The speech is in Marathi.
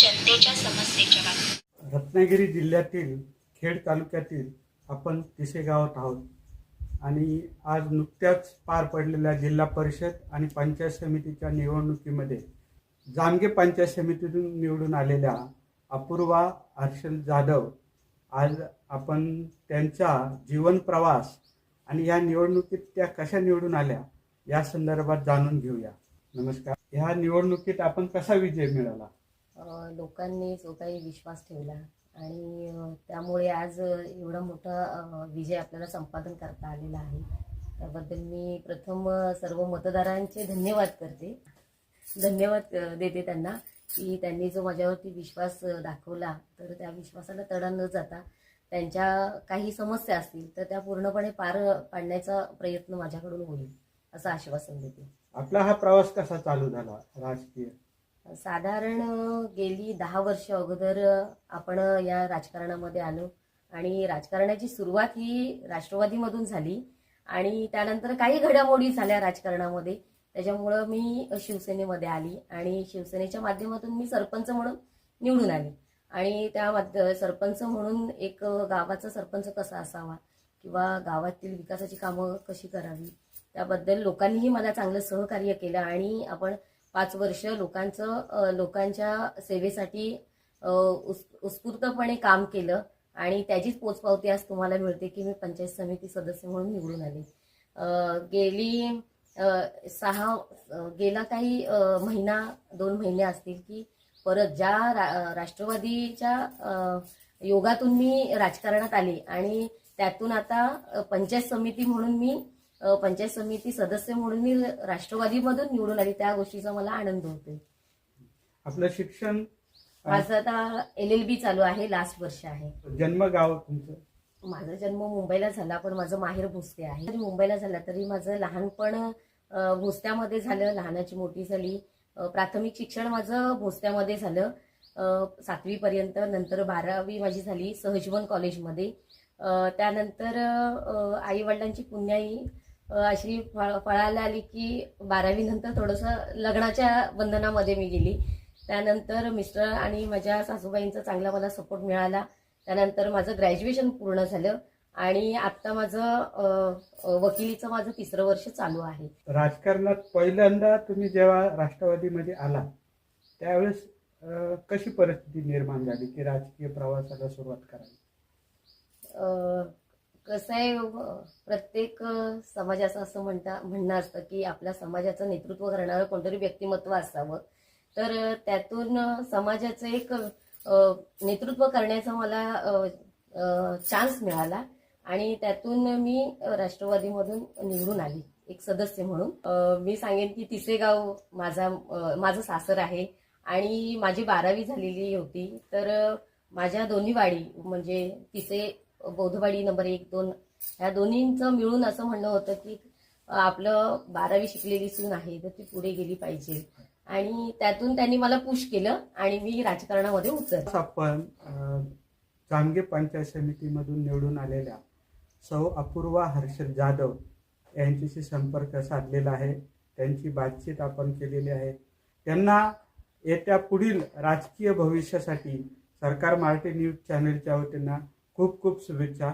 जनतेच्या समस्येच्या बातम्या। रत्नागिरी जिल्ह्यातील खेड तालुक्यातील आपण तिसे गावात आहोत आणि आज नुकत्याच पार पडलेल्या जिल्हा परिषद आणि पंचायत समितीच्या निवडणुकीमध्ये जामगे पंचायत समितीतून निवडून आलेल्या अपूर्वा हर्षल जाधव आज आपण त्यांचा जीवन प्रवास आणि या निवडणुकीत त्या कशा निवडून आल्या या संदर्भात जाणून घेऊया। नमस्कार। ह्या निवडणुकीत आपण कसा विजय मिळाला? लोकांनी जो काही विश्वास ठेवला आणि त्यामुळे आज एवढा मोठा विजय आपल्याला संपादन करता आलेला आहे, त्याबद्दल मी प्रथम सर्व मतदारांचे धन्यवाद देते त्यांना की त्यांनी जो माझ्यावरती विश्वास दाखवला, तर त्या विश्वासाला तडा न जाता त्यांच्या काही समस्या असतील तर त्या पूर्णपणे पार पाडण्याचा प्रयत्न माझ्याकडून होईल असं आश्वासन देते। आपला हा प्रवास कसा चालू झाला राजकीय? साधारण गेली 10 वर्ष अगोदर आपण या राजकारणामध्ये आलो आणि राजकारणाची सुरुवात ही राष्ट्रवादीमधून झाली आणि त्यानंतर काही घडामोडी झाल्या राजकारणामध्ये, त्याच्यामुळं मी शिवसेनेमध्ये आली आणि शिवसेनेच्या माध्यमातून मी सरपंच म्हणून निवडून आले आणि त्या सरपंच म्हणून एक गावाचा सरपंच कसा असावा किंवा गावातील विकासाची कामं कशी करावी त्याबद्दल लोकांनीही मला चांगलं सहकार्य केलं आणि आपण 5 वर्ष लोकांच्या सेवेसाठी उत्स्फूर्तपणे काम केलं आणि त्याचीच पोचपावती आज तुम्हाला मिळते की मी पंचायत समिती सदस्य म्हणून निवडून आले। गेला काही महिना 2 महिने असतील की परत ज्या राष्ट्रवादीच्या योगातून मी राजकारणात आले आणि त्यातून आता पंचायत समिती सदस्य म्हणून मी राष्ट्रवादीमधून निवडून आली, त्या गोष्टीचा मला आनंद होतोय। आपलं शिक्षण? माझं आता LLB चालू आहे, लास्ट वर्ष आहे। जन्म गाव तुमचं? माझा जन्म मुंबईला झाला पण माझं माहेर भोसते आहे। मुंबईला झाला तरी माझं लहानपण भोसत्यामध्ये झालं, लहानाची मोठी झाली। प्राथमिक शिक्षण माझं भोसत्यामध्ये झालं 7वी पर्यंत, नंतर 12वी माझी झाली सहजीवन कॉलेजमध्ये। त्यानंतर आई वडिलांची पुण्याई अशी फळायला आली की 12वी नंतर थोडंसं लग्नाच्या बंधनामध्ये मी गेली। त्यानंतर मिस्टर आणि माझ्या सासूबाईंचा चांगला मला सपोर्ट मिळाला। त्यानंतर माझं ग्रॅज्युएशन पूर्ण झालं आणि आता माझं वकिलीचं माझं 3रं वर्ष चालू आहे। राजकारणात पहिल्यांदा तुम्ही जेव्हा राष्ट्रवादीमध्ये आला त्यावेळेस कशी परिस्थिती निर्माण झाली की राजकीय प्रवासाला सुरुवात करावी? कसं आहे, प्रत्येक समाजाचं असं म्हणणं असतं की आपल्या समाजाचं नेतृत्व करणारं कोणतरी व्यक्तिमत्व असावं, तर त्यातून समाजाचं एक नेतृत्व करण्याचा मला चान्स मिळाला आणि त्यातून मी राष्ट्रवादीमधून निवडून आली एक सदस्य म्हणून। मी सांगेन की तिसे गाव माझं सासर आहे आणि माझी 12वी झालेली होती, तर माझ्या दोन्ही वाडी म्हणजे तिसे बौद्धवाडी नंबर 1, 2 ह्या दोन्हींचं मिळून असं म्हणणं होतं की आपलं 12वी शिकलेली सून आहे तर ती पुढे गेली पाहिजे आणि त्यातून त्यांनी मला पुश केलं आणि मी राजकारणामध्ये उतरले। आपण जामगे पंचायत समितीमधून निवडून आलेल्या सौ अपूर्वा हर्षल जाधव यांच्याशी संपर्क साधलेला आहे, त्यांची बातचीत आपण केलेली आहे। त्यांना येत्या पुढील राजकीय भविष्यासाठी सरकार मराठी न्यूज चॅनलच्या वतीनं खूप खूप शुभेच्छा।